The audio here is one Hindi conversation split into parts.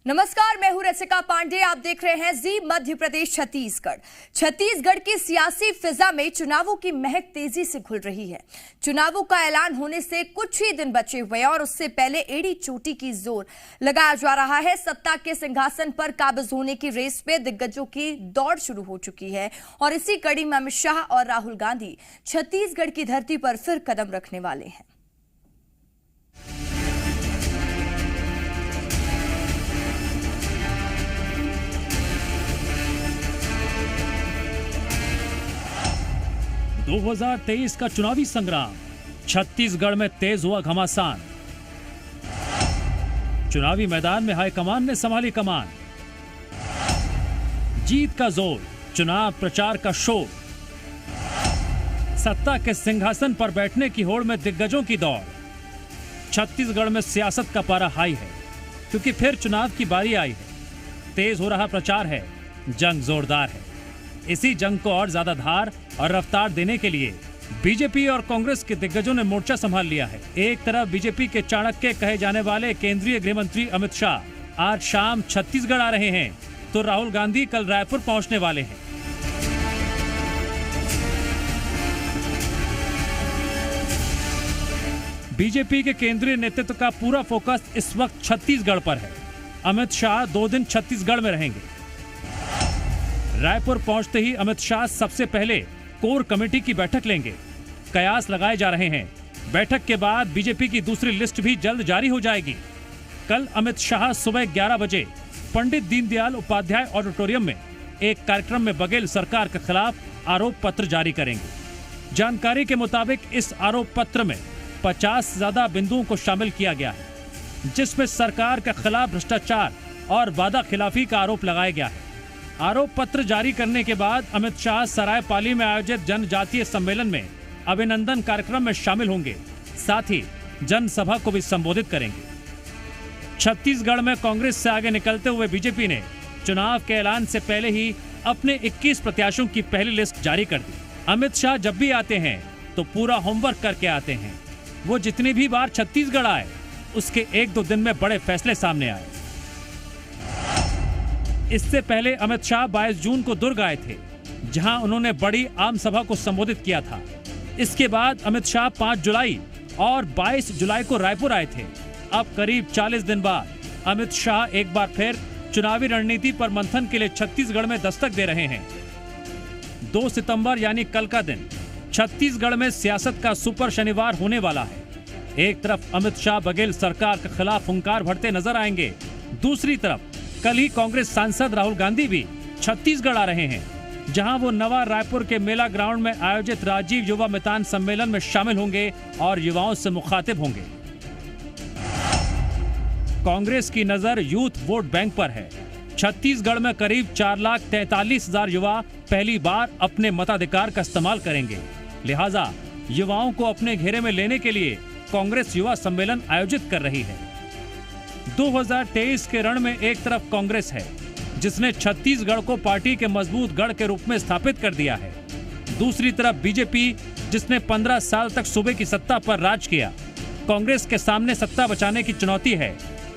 नमस्कार, मैं हूं रसिका पांडे। आप देख रहे हैं जी मध्य प्रदेश छत्तीसगढ़। छत्तीसगढ़ की सियासी फिजा में चुनावों की महक तेजी से घुल रही है। चुनावों का ऐलान होने से कुछ ही दिन बचे हुए और उससे पहले एड़ी चोटी की जोर लगाया जा रहा है। सत्ता के सिंहासन पर काबिज होने की रेस में दिग्गजों की दौड़ शुरू हो चुकी है और इसी कड़ी में अमित शाह और राहुल गांधी छत्तीसगढ़ की धरती पर फिर कदम रखने वाले हैं। दो 2023 का चुनावी संग्राम छत्तीसगढ़ में तेज हुआ घमासान। चुनावी मैदान में हाईकमान ने संभाली कमान। जीत का जोर, चुनाव प्रचार का शोर, सत्ता के सिंहासन पर बैठने की होड़ में दिग्गजों की दौड़। छत्तीसगढ़ में सियासत का पारा हाई है क्योंकि फिर चुनाव की बारी आई है। तेज हो रहा प्रचार है, जंग जोरदार है। इसी जंग को और ज्यादा धार और रफ्तार देने के लिए बीजेपी और कांग्रेस के दिग्गजों ने मोर्चा संभाल लिया है। एक तरफ बीजेपी के चाणक्य कहे जाने वाले केंद्रीय गृह मंत्री अमित शाह आज शाम छत्तीसगढ़ आ रहे हैं, तो राहुल गांधी कल रायपुर पहुंचने वाले हैं। बीजेपी के केंद्रीय नेतृत्व का पूरा फोकस इस वक्त छत्तीसगढ़ पर है। अमित शाह 2 दिन छत्तीसगढ़ में रहेंगे। रायपुर पहुंचते ही अमित शाह सबसे पहले कोर कमेटी की बैठक लेंगे। कयास लगाए जा रहे हैं। बैठक के बाद बीजेपी की दूसरी लिस्ट भी जल्द जारी हो जाएगी। कल अमित शाह सुबह 11 बजे पंडित दीनदयाल उपाध्याय ऑडिटोरियम में एक कार्यक्रम में बघेल सरकार के खिलाफ आरोप पत्र जारी करेंगे। जानकारी के मुताबिक इस आरोप पत्र में 50 से ज्यादा बिंदुओं को शामिल किया गया है, जिसमें सरकार के खिलाफ भ्रष्टाचार और वादा खिलाफी का आरोप लगाया गया है। आरोप पत्र जारी करने के बाद अमित शाह सरायपाली में आयोजित जनजातीय सम्मेलन में अभिनंदन कार्यक्रम में शामिल होंगे। साथ ही जनसभा को भी संबोधित करेंगे। छत्तीसगढ़ में कांग्रेस से आगे निकलते हुए बीजेपी ने चुनाव के ऐलान से पहले ही अपने 21 प्रत्याशियों की पहली लिस्ट जारी कर दी। अमित शाह जब भी आते हैं तो पूरा होमवर्क करके आते हैं। वो जितनी भी बार छत्तीसगढ़ आए उसके 1-2 दिन में बड़े फैसले सामने आए। इससे पहले अमित शाह 22 जून को दुर्ग आए थे, जहां उन्होंने बड़ी आम सभा को संबोधित किया था। इसके बाद अमित शाह 5 जुलाई और 22 जुलाई को रायपुर आए थे। अब करीब 40 दिन बाद अमित शाह एक बार फिर चुनावी रणनीति पर मंथन के लिए छत्तीसगढ़ में दस्तक दे रहे हैं। 2 सितंबर यानी कल का दिन छत्तीसगढ़ में सियासत का सुपर शनिवार होने वाला है। एक तरफ अमित शाह बघेल सरकार के खिलाफ हुंकार भरते नजर आएंगे, दूसरी तरफ कल ही कांग्रेस सांसद राहुल गांधी भी छत्तीसगढ़ आ रहे हैं, जहां वो नवा रायपुर के मेला ग्राउंड में आयोजित राजीव युवा मैदान सम्मेलन में शामिल होंगे और युवाओं से मुखातिब होंगे। कांग्रेस की नजर यूथ वोट बैंक पर है। छत्तीसगढ़ में करीब 4,43,000 युवा पहली बार अपने मताधिकार का इस्तेमाल करेंगे। लिहाजा युवाओं को अपने घेरे में लेने के लिए कांग्रेस युवा सम्मेलन आयोजित कर रही है। 2023 के रण में एक तरफ कांग्रेस है, जिसने छत्तीसगढ़ को पार्टी के मजबूत गढ़ के रूप में स्थापित कर दिया है। दूसरी तरफ बीजेपी, जिसने 15 साल तक सूबे की सत्ता पर राज किया। कांग्रेस के सामने सत्ता बचाने की चुनौती है,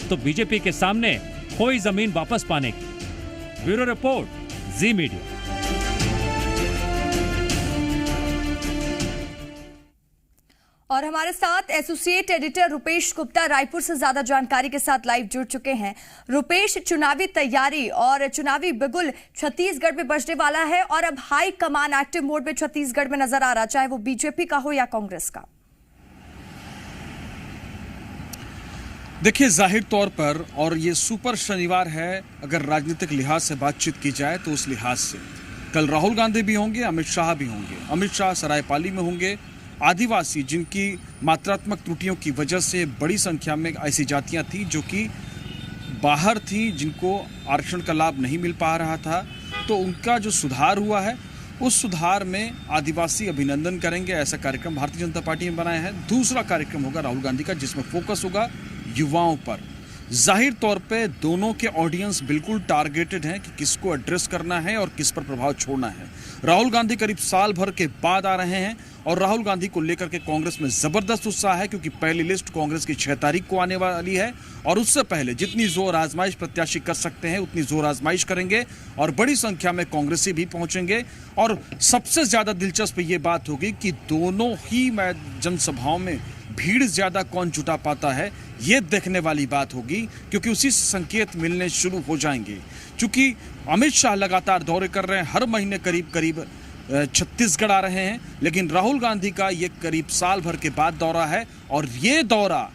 तो बीजेपी के सामने खोई जमीन वापस पाने की। ब्यूरो रिपोर्ट, जी मीडिया। और हमारे साथ एसोसिएट एडिटर रुपेश गुप्ता रायपुर से ज्यादा जानकारी के साथ लाइव जुड़ चुके हैं। रुपेश, चुनावी तैयारी और चुनावी बिगुल छत्तीसगढ़ में बजने वाला है और अब हाई कमान एक्टिव मोड में छत्तीसगढ़ में नजर आ रहा, चाहे वो बीजेपी का हो या कांग्रेस का। देखिए, जाहिर तौर पर और ये सुपर शनिवार है अगर राजनीतिक लिहाज से बातचीत की जाए तो उस लिहाज से कल राहुल गांधी भी होंगे, अमित शाह भी होंगे। अमित शाह सरायपाली में होंगे। आदिवासी, जिनकी मात्रात्मक त्रुटियों की वजह से बड़ी संख्या में ऐसी जातियां थी जो कि बाहर थी, जिनको आरक्षण का लाभ नहीं मिल पा रहा था, तो उनका जो सुधार हुआ है उस सुधार में आदिवासी अभिनंदन करेंगे। ऐसा कार्यक्रम भारतीय जनता पार्टी ने बनाया है। दूसरा कार्यक्रम होगा राहुल गांधी का, जिसमें फोकस होगा युवाओं पर। जाहिर तौर पे दोनों के ऑडियंस बिल्कुल टारगेटेड हैं कि किसको एड्रेस करना है और किस पर प्रभाव छोड़ना है। राहुल गांधी करीब साल भर के बाद आ रहे हैं और राहुल गांधी को लेकर के कांग्रेस में जबरदस्त उत्साह है, क्योंकि पहली लिस्ट कांग्रेस की 6 तारीख को आने वाली है और उससे पहले जितनी जोर आजमाइश प्रत्याशी कर सकते हैं उतनी जोर आजमाइश करेंगे और बड़ी संख्या में कांग्रेसी भी पहुंचेंगे। और सबसे ज्यादा दिलचस्प ये बात होगी कि दोनों ही जनसभाओं में भीड़ ज्यादा कौन जुटा पाता है, ये देखने वाली बात होगी, क्योंकि उसी संकेत मिलने शुरू हो जाएंगे। क्योंकि अमित शाह लगातार दौरे कर रहे हैं, हर महीने करीब करीब छत्तीसगढ़ आ रहे हैं, लेकिन राहुल गांधी का ये करीब साल भर के बाद दौरा है। और ये दौरा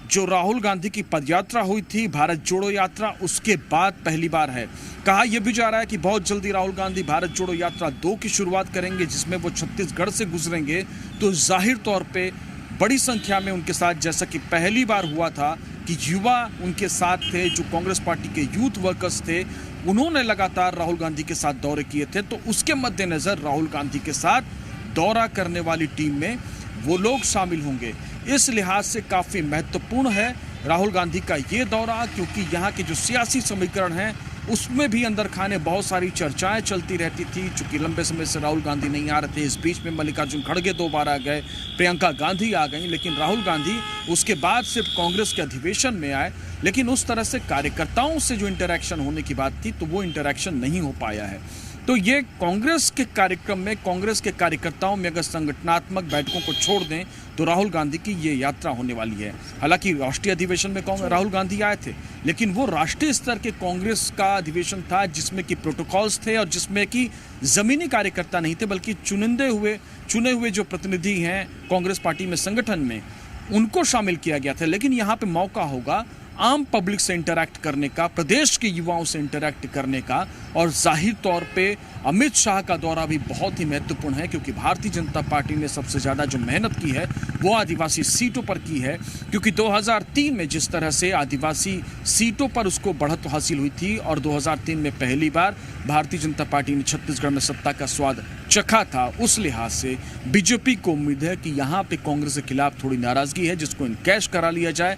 जो राहुल गांधी की पदयात्रा हुई थी, भारत जोड़ो यात्रा, उसके बाद पहली बार है। कहा यह भी जा रहा है कि बहुत जल्दी राहुल गांधी भारत जोड़ो यात्रा 2 की शुरुआत करेंगे, जिसमें वो छत्तीसगढ़ से गुजरेंगे। तो जाहिर तौर पे बड़ी संख्या में उनके साथ, जैसा कि पहली बार हुआ था कि युवा उनके साथ थे, जो कांग्रेस पार्टी के यूथ वर्कर्स थे, उन्होंने लगातार राहुल गांधी के साथ दौरे किए थे। तो उसके मद्देनजर राहुल गांधी के साथ दौरा करने वाली टीम में वो लोग शामिल होंगे। इस लिहाज से काफ़ी महत्वपूर्ण है राहुल गांधी का ये दौरा, क्योंकि यहाँ के जो सियासी समीकरण हैं उसमें भी अंदर खाने बहुत सारी चर्चाएं चलती रहती थी। चूंकि लंबे समय से राहुल गांधी नहीं आ रहे थे, इस बीच में मल्लिकार्जुन खड़गे 2 बार आ गए, प्रियंका गांधी आ गई, लेकिन राहुल गांधी उसके बाद सिर्फ कांग्रेस के अधिवेशन में आए। लेकिन उस तरह से कार्यकर्ताओं से जो इंटरेक्शन होने की बात थी, तो वो इंटरेक्शन नहीं हो पाया है। तो ये कांग्रेस के कार्यक्रम में, कांग्रेस के कार्यकर्ताओं में अगर संगठनात्मक बैठकों को छोड़ दें तो राहुल गांधी की ये यात्रा होने वाली है। हालांकि राष्ट्रीय अधिवेशन में राहुल गांधी आए थे, लेकिन वो राष्ट्रीय स्तर के कांग्रेस का अधिवेशन था जिसमें कि प्रोटोकॉल्स थे और जिसमें कि जमीनी कार्यकर्ता नहीं थे, बल्कि चुने हुए जो प्रतिनिधि हैं कांग्रेस पार्टी में, संगठन में, उनको शामिल किया गया था। लेकिन यहाँ पे मौका होगा आम पब्लिक से इंटरैक्ट करने का, प्रदेश के युवाओं से इंटरैक्ट करने का। और जाहिर तौर पे अमित शाह का दौरा भी बहुत ही महत्वपूर्ण है, क्योंकि भारतीय जनता पार्टी ने सबसे ज़्यादा जो मेहनत की है वो आदिवासी सीटों पर की है। क्योंकि 2003 में जिस तरह से आदिवासी सीटों पर उसको बढ़त हासिल हुई थी और 2003 में पहली बार भारतीय जनता पार्टी ने छत्तीसगढ़ में सत्ता का स्वाद चखा था, उस लिहाज से बीजेपी को उम्मीद है कि यहाँ पे कांग्रेस के खिलाफ थोड़ी नाराजगी है, जिसको इनकैश करा लिया जाए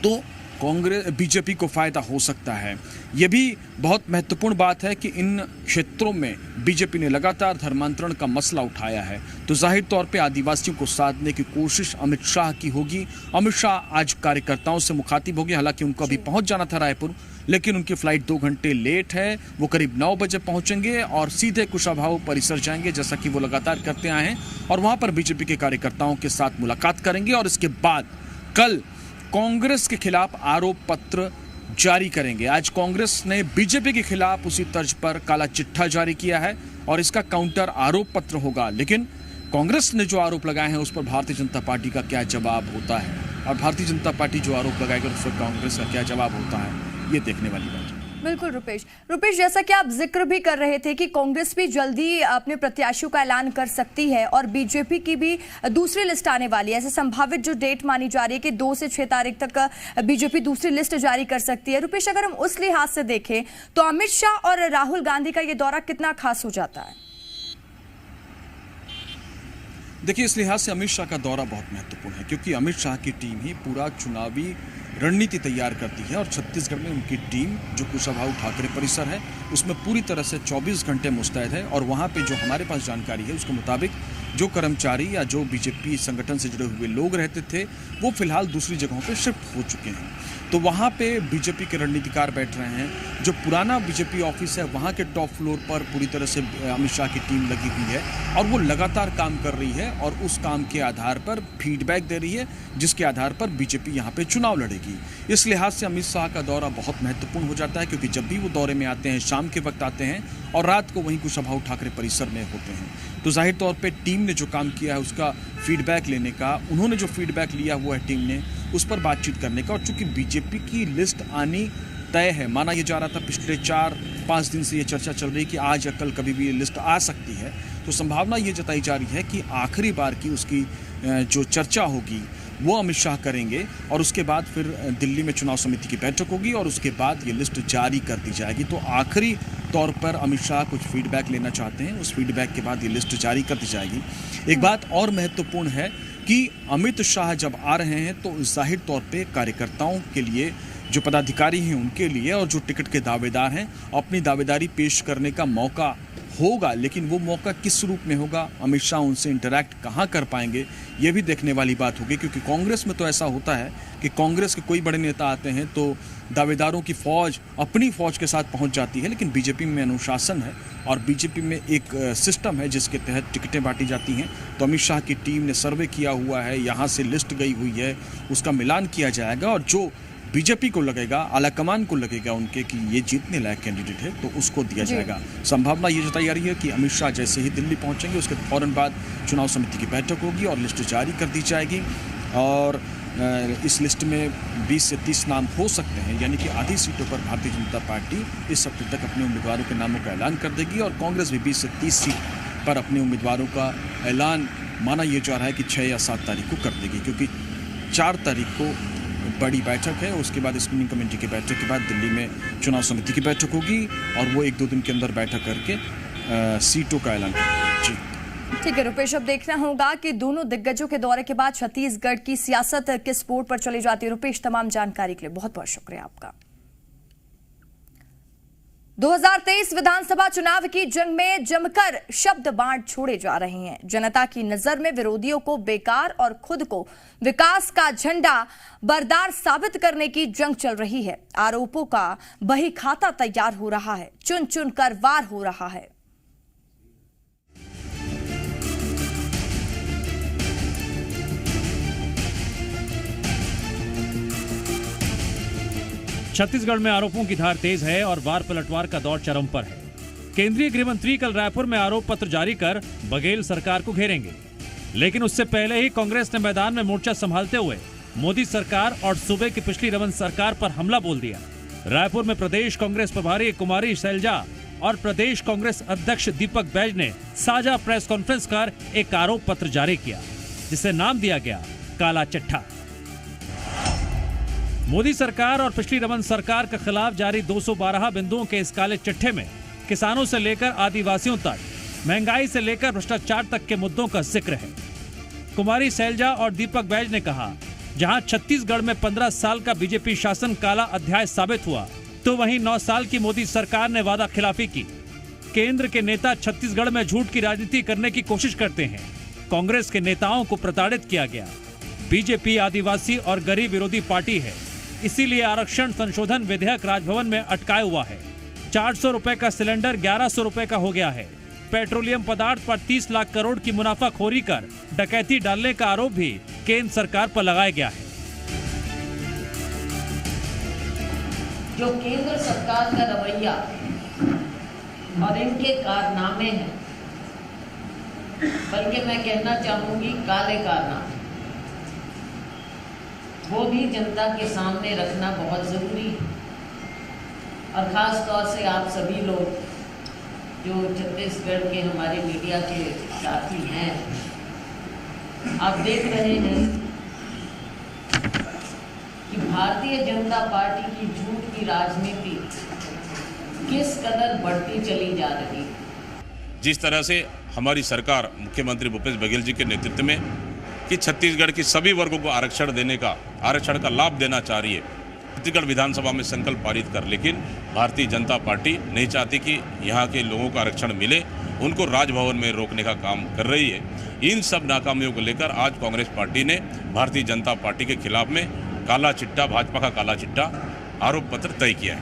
तो बीजेपी को फायदा हो सकता है। यह भी बहुत महत्वपूर्ण बात है कि इन क्षेत्रों में बीजेपी ने लगातार धर्मांतरण का मसला उठाया है, तो जाहिर तौर पे आदिवासियों को साधने की कोशिश अमित शाह की होगी। अमित शाह आज कार्यकर्ताओं से मुखातिब होंगे। हालांकि उनको अभी पहुंच जाना था रायपुर, लेकिन उनकी फ्लाइट 2 घंटे लेट है। वो करीब 9 बजे पहुंचेंगे और सीधे कुशाभाऊ परिसर जाएंगे, जैसा कि वो लगातार करते आए हैं, और वहां पर बीजेपी के कार्यकर्ताओं के साथ मुलाकात करेंगे। और इसके बाद कल कांग्रेस के खिलाफ आरोप पत्र जारी करेंगे। आज कांग्रेस ने बीजेपी के खिलाफ उसी तर्ज पर काला चिट्ठा जारी किया है और इसका काउंटर आरोप पत्र होगा। लेकिन कांग्रेस ने जो आरोप लगाए हैं उस पर भारतीय जनता पार्टी का क्या जवाब होता है, और भारतीय जनता पार्टी जो आरोप लगाएगी उस पर कांग्रेस का क्या जवाब होता है, ये देखने वाली बात है। बिल्कुल रुपेश, जैसा कि आप जिक्र भी कर रहे थे कि कांग्रेस भी जल्दी अपने प्रत्याशियों का ऐलान कर सकती है और बीजेपी की भी दूसरी लिस्ट आने वाली है। ऐसे संभावित जो डेट मानी जा रही है कि 2 से 6 तारीख तक बीजेपी दूसरी लिस्ट जारी कर सकती है। रुपेश, अगर हम उस लिहाज से देखें तो अमित शाह और राहुल गांधी का ये दौरा कितना खास हो जाता है? देखिए, इस लिहाज से अमित शाह का दौरा बहुत महत्वपूर्ण है, क्योंकि अमित शाह की टीम ही पूरा चुनावी रणनीति तैयार करती है। और छत्तीसगढ़ में उनकी टीम जो कुशाभाऊ ठाकरे परिसर है उसमें पूरी तरह से 24 घंटे मुस्तैद है। और वहाँ पे जो हमारे पास जानकारी है उसके मुताबिक जो कर्मचारी या जो बीजेपी संगठन से जुड़े हुए लोग रहते थे वो फिलहाल दूसरी जगहों पे शिफ्ट हो चुके हैं। तो वहाँ पे बीजेपी के रणनीतिकार बैठ रहे हैं। जो पुराना बीजेपी ऑफिस है वहाँ के टॉप फ्लोर पर पूरी तरह से अमित शाह की टीम लगी हुई है और वो लगातार काम कर रही है और उस काम के आधार पर फीडबैक दे रही है, जिसके आधार पर बीजेपी यहाँ पे चुनाव लड़ेगी। इस लिहाज से अमित शाह का दौरा बहुत महत्वपूर्ण हो जाता है, क्योंकि जब भी वो दौरे में आते हैं शाम के वक्त आते हैं और रात को वहीं कुशाभाऊ ठाकरे परिसर में होते हैं। तो जाहिर तौर पे टीम ने जो काम किया है उसका फीडबैक लेने का, उन्होंने जो फीडबैक लिया हुआ है टीम ने, उस पर बातचीत करने का। और चूंकि बीजेपी की लिस्ट आनी तय है, माना ये जा रहा था पिछले 4-5 दिन से ये चर्चा चल रही कि आज या कल कभी भी ये लिस्ट आ सकती है, तो संभावना ये जताई जा रही है कि आखिरी बार की उसकी जो चर्चा होगी वो अमित शाह करेंगे और उसके बाद फिर दिल्ली में चुनाव समिति की बैठक होगी और उसके बाद ये लिस्ट जारी कर दी जाएगी। तो आखिरी तौर पर अमित शाह कुछ फीडबैक लेना चाहते हैं, उस फीडबैक के बाद ये लिस्ट जारी कर दी जाएगी। एक बात और महत्वपूर्ण है कि अमित शाह जब आ रहे हैं तो जाहिर तौर पे कार्यकर्ताओं के लिए, जो पदाधिकारी हैं उनके लिए और जो टिकट के दावेदार हैं, अपनी दावेदारी पेश करने का मौका होगा। लेकिन वो मौका किस रूप में होगा, अमित शाह उनसे इंटरैक्ट कहाँ कर पाएंगे, ये भी देखने वाली बात होगी। क्योंकि कांग्रेस में तो ऐसा होता है कि कांग्रेस के कोई बड़े नेता आते हैं तो दावेदारों की फौज अपनी फौज के साथ पहुंच जाती है। लेकिन बीजेपी में अनुशासन है और बीजेपी में एक सिस्टम है जिसके तहत टिकटें बांटी जाती हैं। तो अमित शाह की टीम ने सर्वे किया हुआ है, यहाँ से लिस्ट गई हुई है, उसका मिलान किया जाएगा और जो बीजेपी को लगेगा, आलाकमान को लगेगा उनके कि ये जीतने लायक कैंडिडेट है, तो उसको दिया जाएगा। संभावना ये जताई जा रही है कि अमित शाह जैसे ही दिल्ली पहुंचेंगे उसके फौरन बाद चुनाव समिति की बैठक होगी और लिस्ट जारी कर दी जाएगी और इस लिस्ट में 20 से 30 नाम हो सकते हैं। यानी कि आधी सीटों पर भारतीय जनता पार्टी इस हफ्ते तक अपने उम्मीदवारों के नामों का ऐलान कर देगी और कांग्रेस भी 20 से 30 सीट पर अपने उम्मीदवारों का ऐलान माना यह जा रहा है कि 6 या 7 तारीख को कर देगी। क्योंकि 4 तारीख को बड़ी बैठक है, उसके बाद स्क्रीनिंग कमेटी की बैठक के बाद दिल्ली में चुनाव समिति की बैठक होगी और वो 1-2 दिन के अंदर बैठक करके सीटों का ऐलान करेगी। ठीक है रुपेश, अब देखना होगा कि दोनों दिग्गजों के दौरे के बाद छत्तीसगढ़ की सियासत किस पोर्ट पर चली जाती है। रुपेश, तमाम जानकारी के लिए बहुत बहुत शुक्रिया आपका। 2023 विधानसभा चुनाव की जंग में जमकर शब्द बाण छोड़े जा रहे हैं। जनता की नजर में विरोधियों को बेकार और खुद को विकास का झंडा बरदार साबित करने की जंग चल रही है। आरोपों का बही खाता तैयार हो रहा है, चुन चुन कर वार हो रहा है। छत्तीसगढ़ में आरोपों की धार तेज है और वार पलटवार का दौर चरम पर है। केंद्रीय गृह मंत्री कल रायपुर में आरोप पत्र जारी कर बघेल सरकार को घेरेंगे। लेकिन उससे पहले ही कांग्रेस ने मैदान में मोर्चा संभालते हुए मोदी सरकार और सूबे की पिछली रमन सरकार पर हमला बोल दिया। रायपुर में प्रदेश कांग्रेस प्रभारी कुमारी सैलजा और प्रदेश कांग्रेस अध्यक्ष दीपक बैज ने साझा प्रेस कॉन्फ्रेंस कर एक आरोप पत्र जारी किया, जिसे नाम दिया गया काला चिट्ठा। मोदी सरकार और पिछली रमन सरकार के खिलाफ जारी 212 बिंदुओं के इस काले चिट्ठे में किसानों से लेकर आदिवासियों तक, महंगाई से लेकर भ्रष्टाचार तक के मुद्दों का जिक्र है। कुमारी सैलजा और दीपक बैज ने कहा, जहां छत्तीसगढ़ में 15 साल का बीजेपी शासन काला अध्याय साबित हुआ, तो वहीं 9 साल की मोदी सरकार ने वादा खिलाफी की। केंद्र के नेता छत्तीसगढ़ में झूठ की राजनीति करने की कोशिश करते हैं। कांग्रेस के नेताओं को प्रताड़ित किया गया। बीजेपी आदिवासी और गरीब विरोधी पार्टी है, इसीलिए आरक्षण संशोधन विधेयक राजभवन में अटकाए हुआ है। 400 रुपए का सिलेंडर 1100 रुपए का हो गया है। पेट्रोलियम पदार्थ पर 30 लाख करोड़ की मुनाफाखोरी कर डकैती डालने का आरोप भी केंद्र सरकार पर लगाया गया है। जो केंद्र सरकार का रवैया और इनके कारनामे हैं, बल्कि मैं कहना चाहूंगी काले कारनामे, वो भी जनता के सामने रखना बहुत ज़रूरी है। और ख़ास तौर से आप सभी लोग जो छत्तीसगढ़ के हमारे मीडिया के साथी हैं, आप देख रहे हैं कि भारतीय जनता पार्टी की झूठ की राजनीति किस कदर बढ़ती चली जा रही है। जिस तरह से हमारी सरकार मुख्यमंत्री भूपेश बघेल जी के नेतृत्व में कि छत्तीसगढ़ की सभी वर्गों को आरक्षण का लाभ देना चाह रही है, छत्तीसगढ़ विधानसभा में संकल्प पारित कर, लेकिन भारतीय जनता पार्टी नहीं चाहती कि यहाँ के लोगों को आरक्षण मिले, उनको राजभवन में रोकने का काम कर रही है। इन सब नाकामियों को लेकर आज कांग्रेस पार्टी ने भारतीय जनता पार्टी के खिलाफ में काला चिट्ठा, भाजपा का काला चिट्ठा आरोप पत्र तय किया है।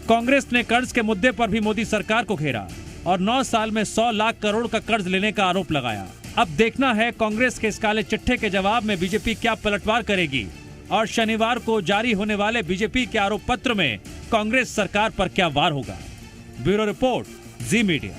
कांग्रेस ने कर्ज के मुद्दे पर भी मोदी सरकार को घेरा और 9 साल में 100 लाख करोड़ का कर्ज लेने का आरोप लगाया। अब देखना है कांग्रेस के इस काले चिट्ठे के जवाब में बीजेपी क्या पलटवार करेगी और शनिवार को जारी होने वाले बीजेपी के आरोप पत्र में कांग्रेस सरकार पर क्या वार होगा। ब्यूरो रिपोर्ट, जी मीडिया।